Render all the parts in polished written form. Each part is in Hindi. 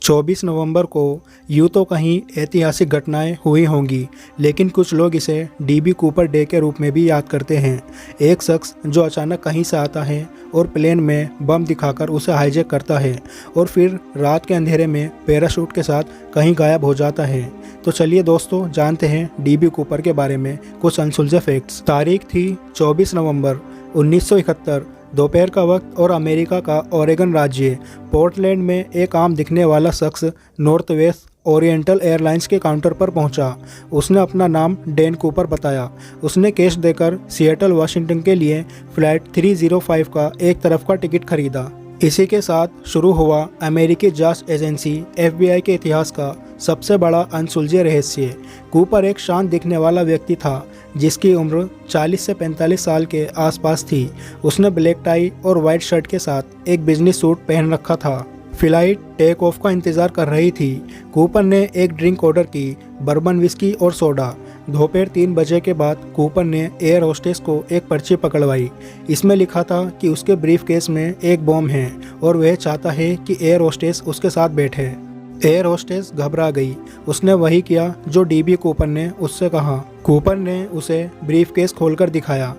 24 नवंबर को यूँ तो कहीं ऐतिहासिक घटनाएं हुई होंगी, लेकिन कुछ लोग इसे डीबी कूपर डे के रूप में भी याद करते हैं। एक शख्स जो अचानक कहीं से आता है और प्लेन में बम दिखाकर उसे हाईजैक करता है और फिर रात के अंधेरे में पैराशूट के साथ कहीं गायब हो जाता है। तो चलिए दोस्तों, जानते हैं डीबी कूपर के बारे में कुछ अनसुलझे फैक्ट्स। तारीख थी 24 नवंबर 1971, दोपहर का वक्त और अमेरिका का ओरेगन राज्य पोर्टलैंड में एक आम दिखने वाला शख्स नॉर्थवेस्ट ओरिएंटल एयरलाइंस के काउंटर पर पहुंचा। उसने अपना नाम डैन कूपर बताया। उसने कैश देकर सिएटल वाशिंगटन के लिए फ्लाइट 305 का एक तरफ का टिकट खरीदा। इसी के साथ शुरू हुआ अमेरिकी जांच एजेंसी FBI के इतिहास का सबसे बड़ा अनसुलझे रहस्य। कूपर एक शांत दिखने वाला व्यक्ति था जिसकी उम्र 40 से 45 साल के आसपास थी। उसने ब्लैक टाई और वाइट शर्ट के साथ एक बिजनेस सूट पहन रखा था। फ्लाइट टेक ऑफ का इंतजार कर रही थी। कूपर ने एक ड्रिंक ऑर्डर की, बर्बन विस्की और सोडा। दोपहर 3 बजे के बाद कूपर ने एयर होस्टेस को एक पर्ची पकड़वाई। इसमें लिखा था कि उसके ब्रीफ केस में एक बॉम्ब है और वह चाहता है कि एयर होस्टेस उसके साथ बैठे। एयर होस्टेस घबरा गई। उसने वही किया जो डीबी कूपर ने उससे कहा। कूपर ने उसे ब्रीफ केस खोलकर दिखाया।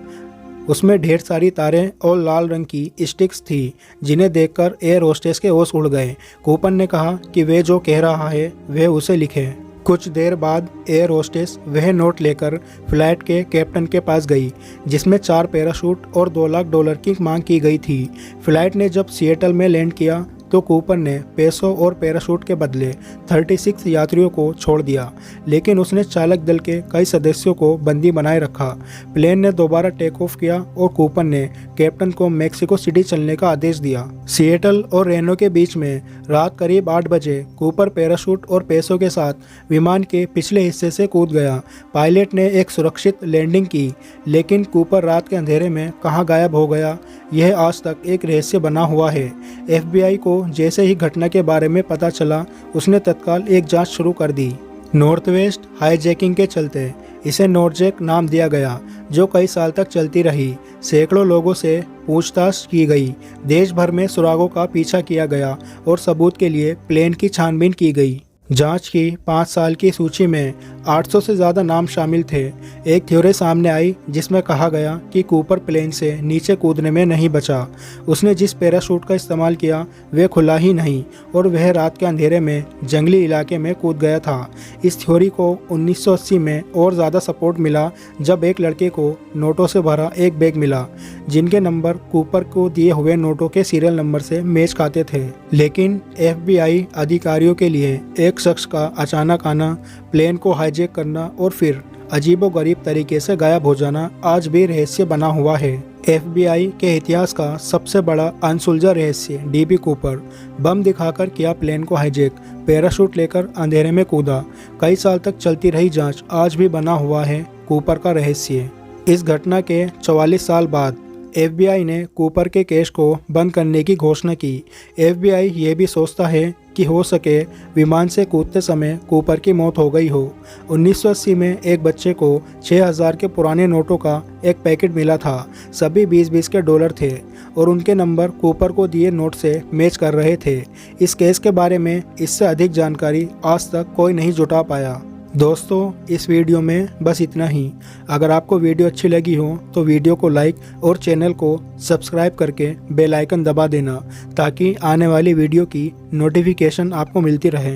उसमें ढेर सारी तारें और लाल रंग की स्टिक्स थी, जिन्हें देखकर एयर होस्टेस के होश उड़ गए। कूपर ने कहा कि वे जो कह रहा है वह उसे लिखे। कुछ देर बाद एयर होस्टेस वह नोट लेकर फ्लाइट के कैप्टन के पास गई, जिसमें 4 पैराशूट और $2 लाख की मांग की गई थी। फ्लाइट ने जब सिएटल में लैंड किया तो कूपर ने पैसों और पैराशूट के बदले 36 यात्रियों को छोड़ दिया, लेकिन उसने चालक दल के कई सदस्यों को बंदी बनाए रखा। प्लेन ने दोबारा टेक ऑफ किया और कूपर ने कैप्टन को मेक्सिको सिटी चलने का आदेश दिया। सिएटल और रेनो के बीच में रात करीब 8 बजे कूपर पैराशूट और पैसों के साथ विमान के पिछले हिस्से से कूद गया। पायलट ने एक सुरक्षित लैंडिंग की, लेकिन कूपर रात के अंधेरे में कहाँ गायब हो गया, यह आज तक एक रहस्य बना हुआ है। FBI को जैसे ही घटना के बारे में पता चला, उसने तत्काल एक जांच शुरू कर दी। नॉर्थवेस्ट हाईजैकिंग के चलते इसे नॉर्जेक नाम दिया गया, जो कई साल तक चलती रही। सैकड़ों लोगों से पूछताछ की गई, देश भर में सुरागों का पीछा किया गया और सबूत के लिए प्लेन की छानबीन की गई। जांच की 5 साल की सूची में 800 से ज़्यादा नाम शामिल थे। एक थ्योरी सामने आई जिसमें कहा गया कि कूपर प्लेन से नीचे कूदने में नहीं बचा। उसने जिस पैराशूट का इस्तेमाल किया वह खुला ही नहीं और वह रात के अंधेरे में जंगली इलाके में कूद गया था। इस थ्योरी को 1980 में और ज़्यादा सपोर्ट मिला जब एक लड़के को नोटों से भरा एक बैग मिला, जिनके नंबर कूपर को दिए हुए नोटों के सीरियल नंबर से मेच खाते थे। लेकिन FBI अधिकारियों के लिए एक शख्स का अचानक आना, प्लेन को हाईजैक करना और फिर अजीबोगरीब तरीके से गायब हो जाना आज भी रहस्य बना हुआ है। FBI के इतिहास का सबसे बड़ा अनसुलझा रहस्य डीबी कूपर। बम दिखाकर किया प्लेन को हाईजैक, पैराशूट लेकर अंधेरे में कूदा। कई साल तक चलती रही जांच आज भी बना हुआ है कूपर का रहस्य। इस घटना के 44 साल बाद FBI ने कूपर के केस को बंद करने की घोषणा की। FBI ये भी सोचता है कि हो सके विमान से कूदते समय कूपर की मौत हो गई हो। 1980 में एक बच्चे को 6000 के पुराने नोटों का एक पैकेट मिला था। सभी 20-20 के डॉलर थे और उनके नंबर कूपर को दिए नोट से मैच कर रहे थे। इस केस के बारे में इससे अधिक जानकारी आज तक कोई नहीं जुटा पाया। दोस्तों, इस वीडियो में बस इतना ही। अगर आपको वीडियो अच्छी लगी हो तो वीडियो को लाइक और चैनल को सब्सक्राइब करके बेल आइकन दबा देना, ताकि आने वाली वीडियो की नोटिफिकेशन आपको मिलती रहे।